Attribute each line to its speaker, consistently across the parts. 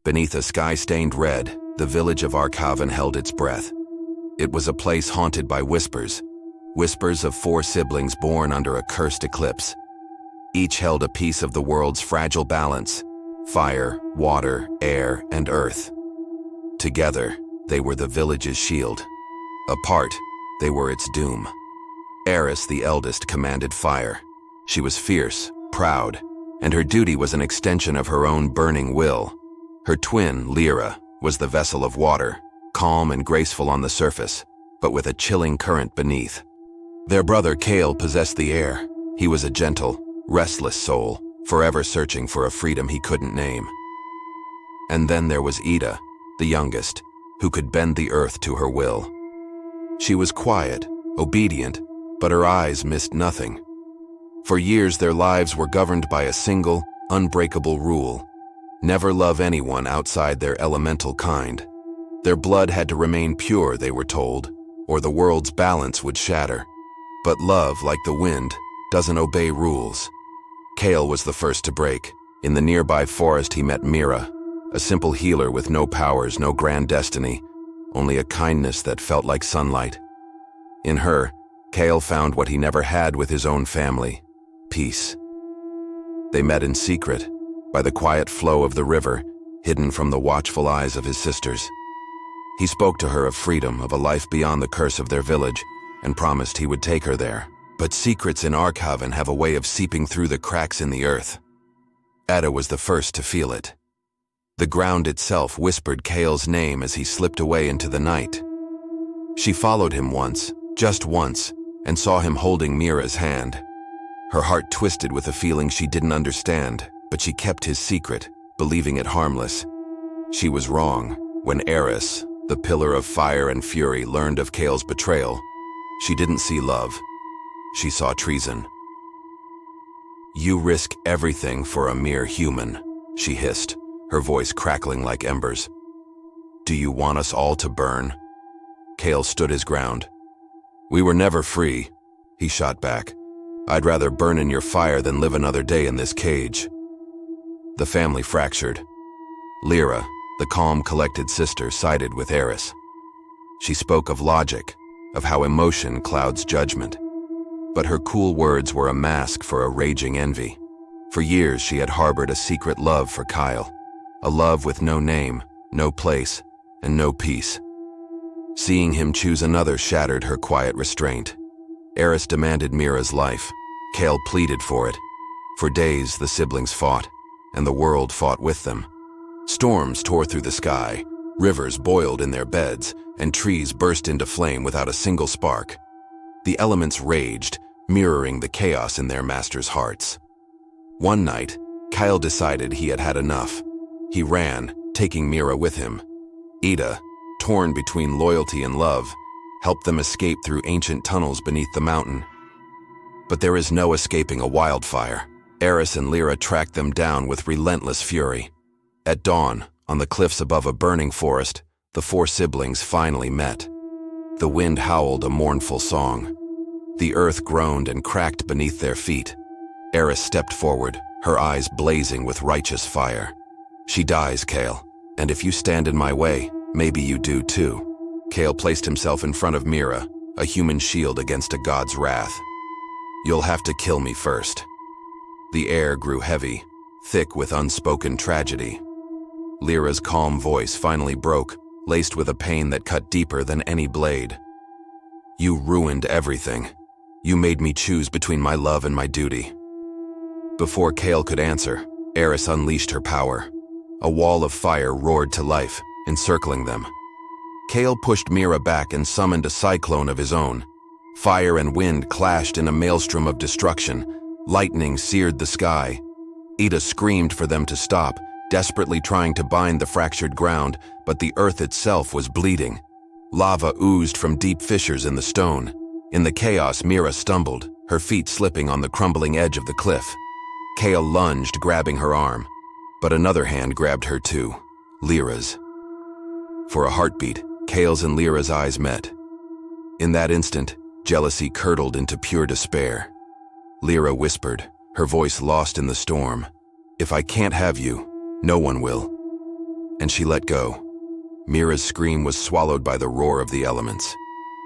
Speaker 1: Beneath a sky stained red, the village of Arkhavan held its breath. It was a place haunted by whispers of 4 siblings born under a cursed eclipse. Each held a piece of the world's fragile balance: fire, water, air, and earth. Together, they were the village's shield. Apart, they were its doom. Eris, the eldest, commanded fire. She was fierce, proud, and her duty was an extension of her own burning will. Her twin, Lyra, was the vessel of water, calm and graceful on the surface, but with a chilling current beneath. Their brother Kale possessed the air. He was a gentle, restless soul, forever searching for a freedom he couldn't name. And then there was Ida, the youngest, who could bend the earth to her will. She was quiet, obedient, but her eyes missed nothing. For years their lives were governed by a single, unbreakable rule: never love anyone outside their elemental kind. Their blood had to remain pure, they were told, or the world's balance would shatter. But love, like the wind, doesn't obey rules. Kale was the first to break. In the nearby forest he met Mira, a simple healer with no powers, no grand destiny, only a kindness that felt like sunlight. In her, Kale found what he never had with his own family: peace. They met in secret, by the quiet flow of the river, hidden from the watchful eyes of his sisters. He spoke to her of freedom, of a life beyond the curse of their village, and promised he would take her there. But secrets in Arkhavan have a way of seeping through the cracks in the earth. Ada was the first to feel it. The ground itself whispered Kale's name as he slipped away into the night. She followed him once, just once, and saw him holding Mira's hand. Her heart twisted with a feeling she didn't understand, but she kept his secret, believing it harmless. She was wrong. When Eris, the pillar of fire and fury, learned of Kale's betrayal, she didn't see love. She saw treason. "You risk everything for a mere human," she hissed, her voice crackling like embers. "Do you want us all to burn?" Kale stood his ground. "We were never free," he shot back. "I'd rather burn in your fire than live another day in this cage." The family fractured. Lyra, the calm, collected sister, sided with Eris. She spoke of logic, of how emotion clouds judgment. But her cool words were a mask for a raging envy. For years she had harbored a secret love for Kyle, a love with no name, no place, and no peace. Seeing him choose another shattered her quiet restraint. Eris demanded Mira's life. Kale pleaded for it. For days the siblings fought, and the world fought with them. Storms tore through the sky, rivers boiled in their beds, and trees burst into flame without a single spark. The elements raged, mirroring the chaos in their masters' hearts. One night, Kyle decided he had had enough. He ran, taking Mira with him. Ida, torn between loyalty and love, helped them escape through ancient tunnels beneath the mountain. But there is no escaping a wildfire. Eris and Lyra tracked them down with relentless fury. At dawn, on the cliffs above a burning forest, the 4 siblings finally met. The wind howled a mournful song. The earth groaned and cracked beneath their feet. Eris stepped forward, her eyes blazing with righteous fire. "She dies, Kale, and if you stand in my way, maybe you do too." Kale placed himself in front of Mira, a human shield against a god's wrath. "You'll have to kill me first." The air grew heavy, thick with unspoken tragedy. Lyra's calm voice finally broke, laced with a pain that cut deeper than any blade. "You ruined everything. You made me choose between my love and my duty." Before Kale could answer, Eris unleashed her power. A wall of fire roared to life, encircling them. Kale pushed Mira back and summoned a cyclone of his own. Fire and wind clashed in a maelstrom of destruction. Lightning seared the sky. Ida screamed for them to stop, desperately trying to bind the fractured ground, but the earth itself was bleeding. Lava oozed from deep fissures in the stone. In the chaos, Mira stumbled, her feet slipping on the crumbling edge of the cliff. Kale lunged, grabbing her arm, but another hand grabbed her too, Lyra's. For a heartbeat, Kale's and Lyra's eyes met. In that instant, jealousy curdled into pure despair. Lyra whispered, her voice lost in the storm, "If I can't have you, no one will." and she let go. Mira's scream was swallowed by the roar of the elements.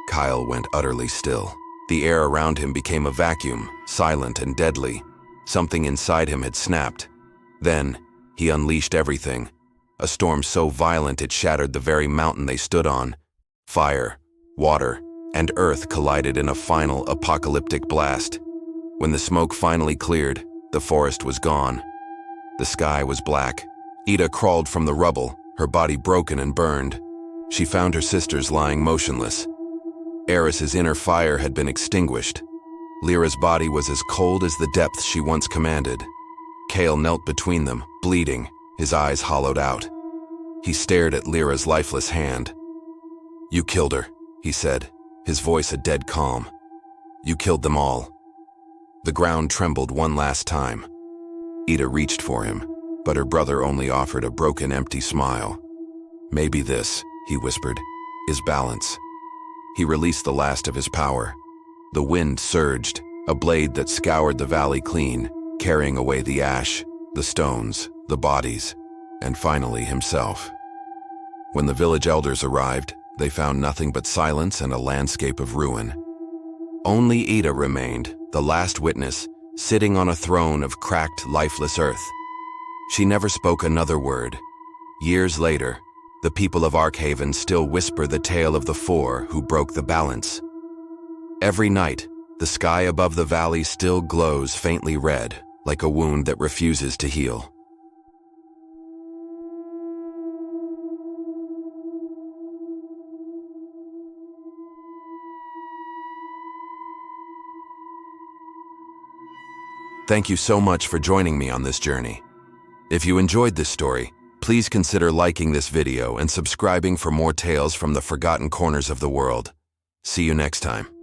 Speaker 1: Kyle went utterly still. The air around him became a vacuum, silent and deadly. Something inside him had snapped. Then, he unleashed everything. A storm so violent it shattered the very mountain they stood on. Fire, water, and earth collided in a final apocalyptic blast. When the smoke finally cleared, the forest was gone. The sky was black. Ida crawled from the rubble, her body broken and burned. She found her sisters lying motionless. Eris's inner fire had been extinguished. Lyra's body was as cold as the depths she once commanded. Kale knelt between them, bleeding, his eyes hollowed out. He stared at Lyra's lifeless hand. "You killed her," he said, his voice a dead calm. "You killed them all." The ground trembled one last time. Ida reached for him, but her brother only offered a broken, empty smile. "Maybe this," he whispered, "is balance." He released the last of his power. The wind surged, a blade that scoured the valley clean, carrying away the ash, the stones, the bodies, and finally himself. When the village elders arrived, they found nothing but silence and a landscape of ruin. Only Ida remained, the last witness, sitting on a throne of cracked, lifeless earth. She never spoke another word. Years later, the people of Arkhaven still whisper the tale of the four who broke the balance. Every night, the sky above the valley still glows faintly red, like a wound that refuses to heal. Thank you so much for joining me on this journey. If you enjoyed this story, please consider liking this video and subscribing for more tales from the forgotten corners of the world. See you next time.